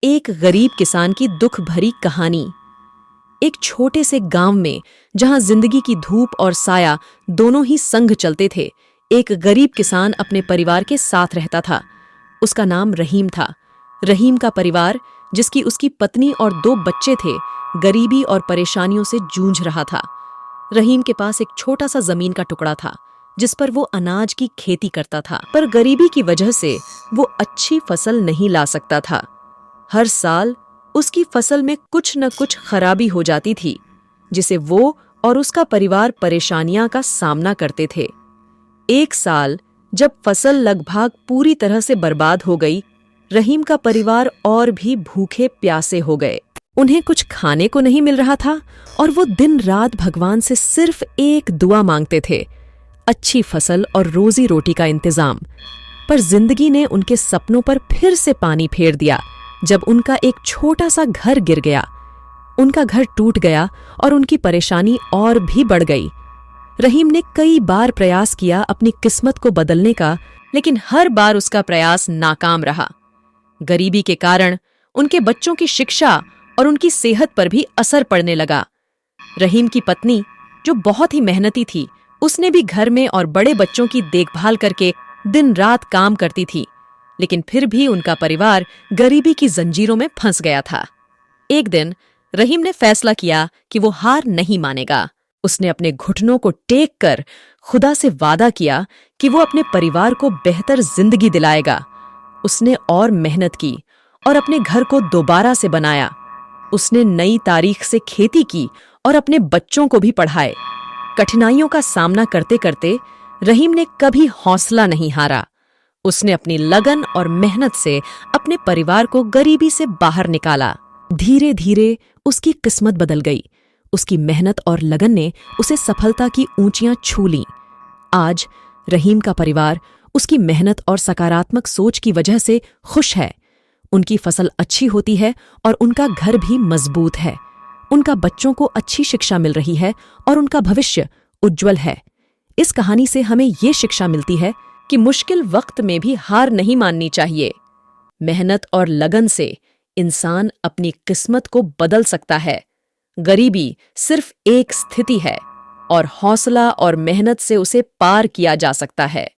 एक गरीब किसान की दुख भरी कहानी। एक छोटे से गांव में, जहां जिंदगी की धूप और साया दोनों ही संग चलते थे, एक गरीब किसान अपने परिवार के साथ रहता था। उसका नाम रहीम था। रहीम का परिवार, जिसकी उसकी पत्नी और 2 बच्चे थे, गरीबी और परेशानियों से जूझ रहा था। रहीम के पास एक छोटा सा जमीन का टुकड़ा था, जिस पर वो अनाज की खेती करता था, पर गरीबी की वजह से वो अच्छी फसल नहीं ला सकता था। हर साल उसकी फसल में कुछ न कुछ खराबी हो जाती थी, जिसे वो और उसका परिवार परेशानियां का सामना करते थे। एक साल जब फसल लगभग पूरी तरह से बर्बाद हो गई, रहीम का परिवार और भी भूखे प्यासे हो गए। उन्हें कुछ खाने को नहीं मिल रहा था और वो दिन रात भगवान से सिर्फ एक दुआ मांगते थे, अच्छी फसल और रोजी रोटी का इंतजाम। पर जिंदगी ने उनके सपनों पर फिर से पानी फेर दिया जब उनका एक छोटा सा घर गिर गया। उनका घर टूट गया और उनकी परेशानी और भी बढ़ गई। रहीम ने कई बार प्रयास किया अपनी किस्मत को बदलने का, लेकिन हर बार उसका प्रयास नाकाम रहा। गरीबी के कारण उनके बच्चों की शिक्षा और उनकी सेहत पर भी असर पड़ने लगा। रहीम की पत्नी, जो बहुत ही मेहनती थी, उसने भी घर में और बड़े बच्चों की देखभाल करके दिन रात काम करती थी, लेकिन फिर भी उनका परिवार गरीबी की जंजीरों में फंस गया था। एक दिन रहीम ने फैसला किया कि वो हार नहीं मानेगा। उसने अपने घुटनों को टेक कर खुदा से वादा किया कि वो अपने परिवार को बेहतर जिंदगी दिलाएगा। उसने और मेहनत की और अपने घर को दोबारा से बनाया। उसने नई तारीख से खेती की और अपने बच्चों को भी पढ़ाए। कठिनाइयों का सामना करते करते रहीम ने कभी हौसला नहीं हारा। उसने अपनी लगन और मेहनत से अपने परिवार को गरीबी से बाहर निकाला। धीरे धीरे उसकी किस्मत बदल गई। उसकी मेहनत और लगन ने उसे सफलता की ऊंचियां छू लीं। आज रहीम का परिवार उसकी मेहनत और सकारात्मक सोच की वजह से खुश है। उनकी फसल अच्छी होती है और उनका घर भी मजबूत है। उनका बच्चों को अच्छी शिक्षा मिल रही है और उनका भविष्य उज्जवल है। इस कहानी से हमें ये शिक्षा मिलती है कि मुश्किल वक्त में भी हार नहीं माननी चाहिए। मेहनत और लगन से इंसान अपनी किस्मत को बदल सकता है। गरीबी सिर्फ एक स्थिति है और हौसला और मेहनत से उसे पार किया जा सकता है।